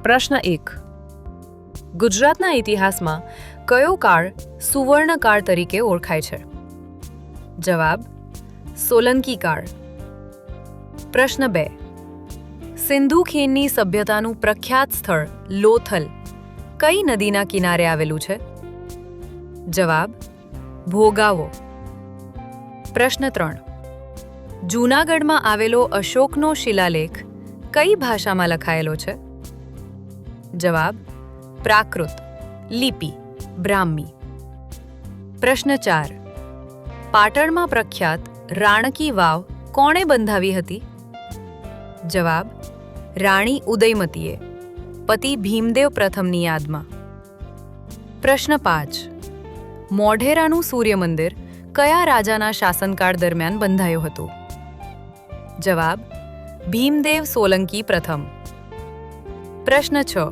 પ્રશ્ન 1. ગુજરાતના ઇતિહાસમાં કયો કાળ સુવર્ણકાળ તરીકે ઓળખાય છે? જવાબ: સોલંકી કાળ. પ્રશ્ન 2. સિંધુ ખીણની સભ્યતાનું પ્રખ્યાત સ્થળ લોથલ કઈ નદીના કિનારે આવેલું છે? જવાબ: ભોગાવો. પ્રશ્ન 3. જૂનાગઢમાં આવેલો અશોકનો શિલાલેખ કઈ ભાષામાં લખાયેલો છે? જવાબ: પ્રાકૃત, લિપિ, બ્રાહ્મી. પ્રશ્ન 4. પાટણમાં પ્રખ્યાત રાણકી વાવ કોણે બંધાવી હતી? જવાબ: રાણી ઉદયમતીએ, પતિ ભીમદેવ પ્રથમની યાદમાં. પ્રશ્ન 5. મોઢેરાનું સૂર્ય મંદિર કયા રાજાના શાસનકાળ દરમિયાન બંધાયું હતું? જવાબ: ભીમદેવ સોલંકી પ્રથમ. પ્રશ્ન 6.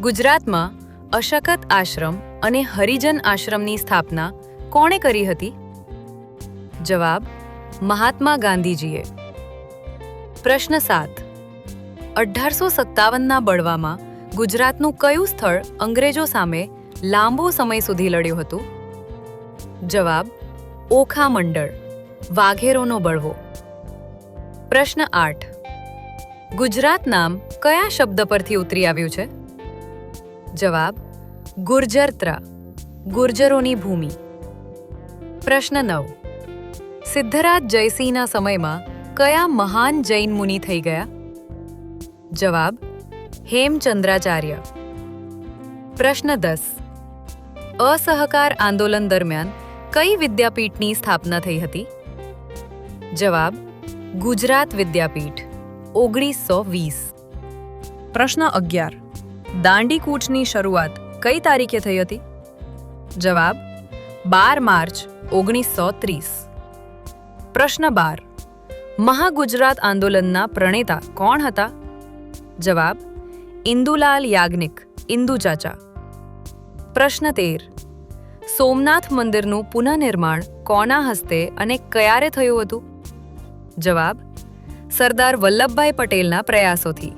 ગુજરાતમાં અશકત આશ્રમ અને હરિજન આશ્રમની સ્થાપના કોણે કરી હતી? જવાબ: મહાત્મા ગાંધીજીએ. પ્રશ્ન 7. 1857ના બળવામાં ગુજરાતનું કયું સ્થળ અંગ્રેજો સામે લાંબો સમય સુધી લડ્યું હતું? જવાબ: ઓખા મંડળ, વાઘેરોનો બળવો. પ્રશ્ન 8. ગુજરાત નામ કયા શબ્દ પરથી ઉતરી આવ્યું છે? જવાબ: ગુર્જરત્રા, ગુર્જરોની ભૂમિ. પ્રશ્ન 9. સિદ્ધરાજ જયસિંહના સમયમાં કયા મહાન જૈન મુનિ થઈ ગયા? જવાબ: હેમચંદ્રાચાર્ય. પ્રશ્ન 10. અસહકાર આંદોલન દરમિયાન કઈ વિદ્યાપીઠની સ્થાપના થઈ હતી? જવાબ: ગુજરાત વિદ્યાપીઠ, 1920. પ્રશ્ન 11. દાંડી કૂચની શરૂઆત કઈ તારીખે થઈ હતી? જવાબ: 12 માર્ચ 1930. પ્રશ્ન 12. મહાગુજરાત આંદોલનના પ્રણેતા કોણ હતા? જવાબ: ઇન્દુલાલ યાજ્ઞિક, ઇન્દુ ચાચા. પ્રશ્ન 13. સોમનાથ મંદિરનું પુનઃનિર્માણ કોના હસ્તે અને ક્યારે થયું હતું? જવાબ: સરદાર વલ્લભભાઈ પટેલના પ્રયાસોથી.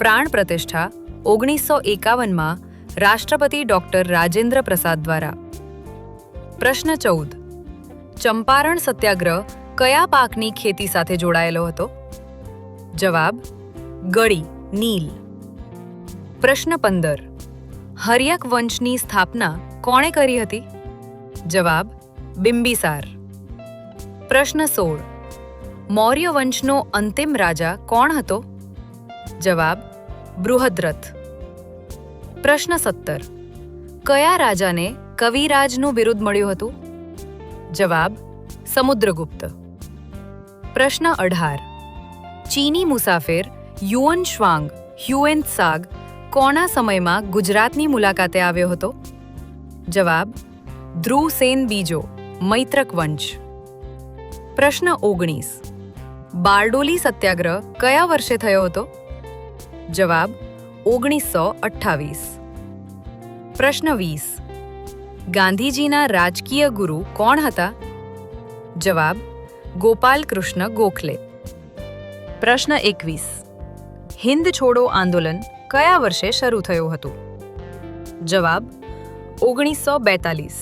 પ્રાણ પ્રતિષ્ઠા 1951માં રાષ્ટ્રપતિ ડોક્ટર રાજેન્દ્ર પ્રસાદ દ્વારા. પ્રશ્ન 14. ચંપારણ સત્યાગ્રહ કયા પાકની ખેતી સાથે જોડાયેલો હતો? જવાબ: ગળી, નીલ. પ્રશ્ન 15. હર્યક વંશની સ્થાપના કોણે કરી હતી? જવાબ: બિંબિસાર. પ્રશ્ન 16. મૌર્ય વંશનો અંતિમ રાજા કોણ હતો? જવાબ: બૃહદ્રથ. પ્રશ્ન 17. કયા રાજાને કવિરાજનું બિરુદ મળ્યું હતું? જવાબ: સમુદ્રગુપ્ત. પ્રશ્ન 18. ચીની મુસાફિર યુઅન શ્વાંગ હ્યુએન ત્સાગ કોના સમયમાં ગુજરાતની મુલાકાતે આવ્યો હતો? જવાબ: ધ્રુવસેન બીજો, મૈત્રક વંશ. પ્રશ્ન 19. બારડોલી સત્યાગ્રહ કયા વર્ષે થયો હતો? જવાબ: 1928. પ્રશ્ન 20. ગાંધીજીના રાજકીય ગુરુ કોણ હતા? જવાબ: ગોપાલ કૃષ્ણ ગોખલે. પ્રશ્ન 21. હિન્દ છોડો આંદોલન કયા વર્ષે શરૂ થયું હતું? જવાબ: 1942.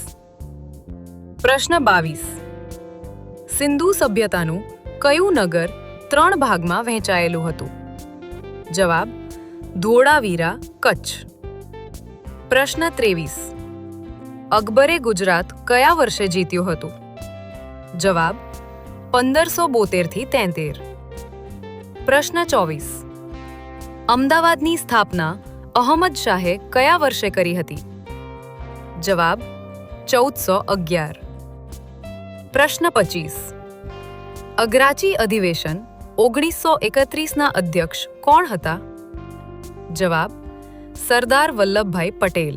પ્રશ્ન 22. સિંધુ સભ્યતાનું કયું નગર 3 ભાગમાં વહેંચાયેલું હતું? જવાબ: ધોળાવીરા, કચ્છ. પ્રશ્ન 23. અકબરે ગુજરાત કયા વર્ષે જીત્યું હતું? જવાબ: 1572 થી 73. પ્રશ્ન 24. અમદાવાદની સ્થાપના અહમદ શાહે કયા વર્ષે કરી હતી? જવાબ: 1411. પ્રશ્ન 25. અગ્રાચી અધિવેશન 1931ના અધ્યક્ષ કોણ હતા? જવાબ: સરદાર વલ્લભભાઈ પટેલ.